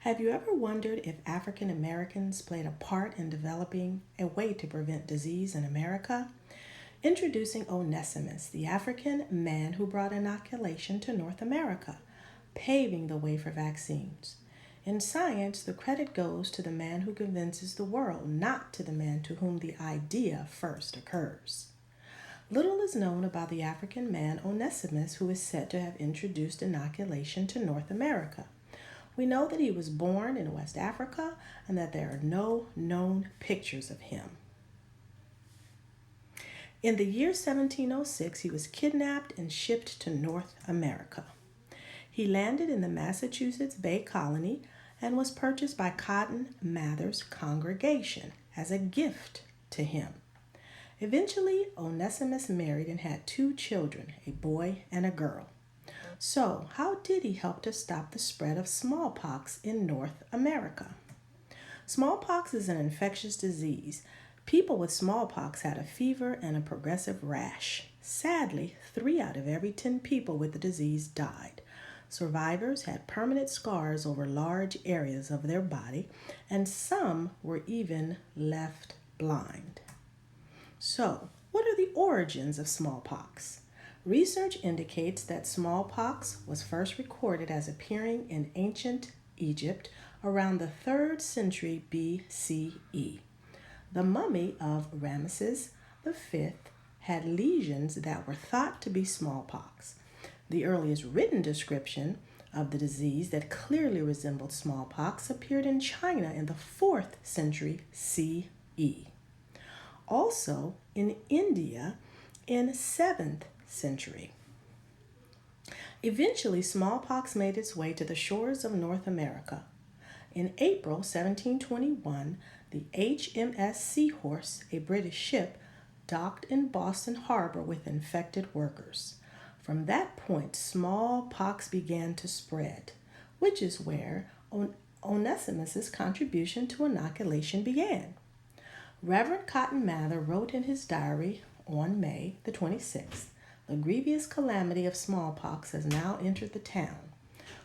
Have you ever wondered if African Americans played a part in developing a way to prevent disease in America? Introducing Onesimus, the African man who brought inoculation to North America, paving the way for vaccines. In science, the credit goes to the man who convinces the world, not to the man to whom the idea first occurs. Little is known about the African man Onesimus who is said to have introduced inoculation to North America. We know that he was born in West Africa and that there are no known pictures of him. In the year 1706, he was kidnapped and shipped to North America. He landed in the Massachusetts Bay Colony and was purchased by Cotton Mather's congregation as a gift to him. Eventually, Onesimus married and had 2 children, a boy and a girl. So, how did he help to stop the spread of smallpox in North America? Smallpox is an infectious disease. People with smallpox had a fever and a progressive rash. Sadly, 3 out of every 10 people with the disease died. Survivors had permanent scars over large areas of their body, and some were even left blind. So, what are the origins of smallpox? Research indicates that smallpox was first recorded as appearing in ancient Egypt around the 3rd century BCE. The mummy of Ramesses V had lesions that were thought to be smallpox. The earliest written description of the disease that clearly resembled smallpox appeared in China in the 4th century CE. Also in India in 7th century. Eventually, smallpox made its way to the shores of North America. In April 1721, the HMS Seahorse, a British ship, docked in Boston Harbor with infected workers. From that point, smallpox began to spread, which is where Onesimus' contribution to inoculation began. Reverend Cotton Mather wrote in his diary on May the 26th, "The grievous calamity of smallpox has now entered the town.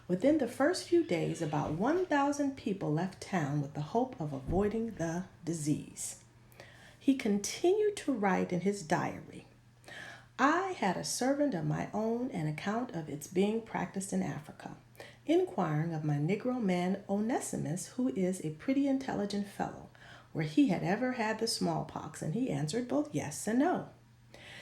Within the first few days, about 1,000 people left town with the hope of avoiding the disease." He continued to write in his diary, "I had a servant of my own an account of its being practiced in Africa, inquiring of my Negro man Onesimus, who is a pretty intelligent fellow, where he had ever had the smallpox, and he answered both yes and no.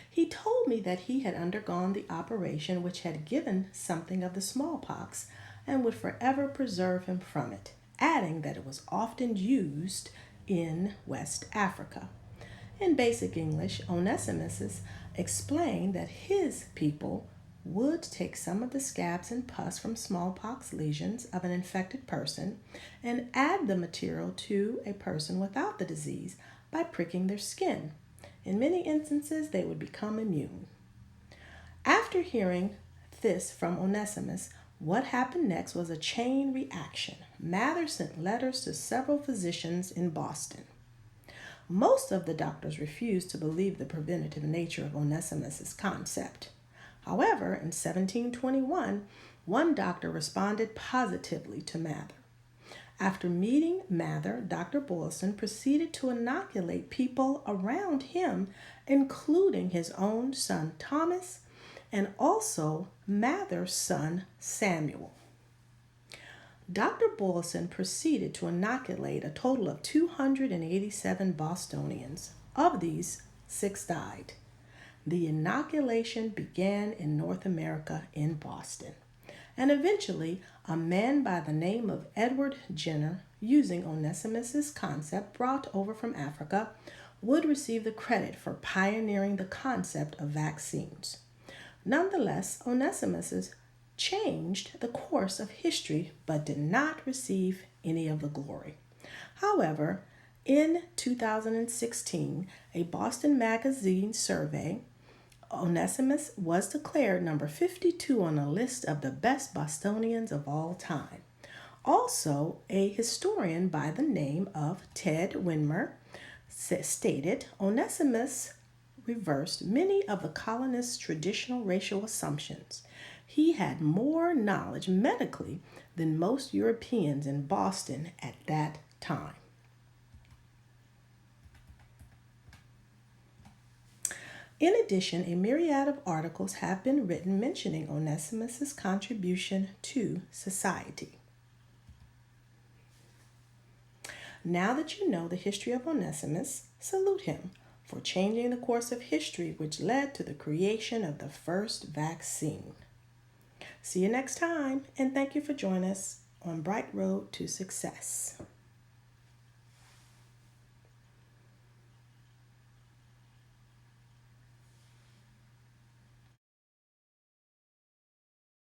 He told me that he had undergone the operation which had given something of the smallpox and would forever preserve him from it, adding that it was often used in West Africa." In basic English, Onesimus explained that his people would take some of the scabs and pus from smallpox lesions of an infected person and add the material to a person without the disease by pricking their skin. In many instances, they would become immune. After hearing this from Onesimus, what happened next was a chain reaction. Mather sent letters to several physicians in Boston. Most of the doctors refused to believe the preventative nature of Onesimus' concept. However, in 1721, one doctor responded positively to Mather. After meeting Mather, Dr. Boylston proceeded to inoculate people around him, including his own son Thomas and also Mather's son Samuel. Dr. Boylston proceeded to inoculate a total of 287 Bostonians. Of these, 6 died. The inoculation began in North America in Boston. And eventually, a man by the name of Edward Jenner, using Onesimus' concept brought over from Africa, would receive the credit for pioneering the concept of vaccines. Nonetheless, Onesimus changed the course of history but did not receive any of the glory. However, in 2016, a Boston Magazine survey, Onesimus was declared number 52 on a list of the best Bostonians of all time. Also, a historian by the name of Ted Winmer stated Onesimus reversed many of the colonists' traditional racial assumptions. He had more knowledge medically than most Europeans in Boston at that time. In addition, a myriad of articles have been written mentioning Onesimus's contribution to society. Now that you know the history of Onesimus, salute him for changing the course of history which led to the creation of the first vaccine. See you next time, and thank you for joining us on Bright Road to Success.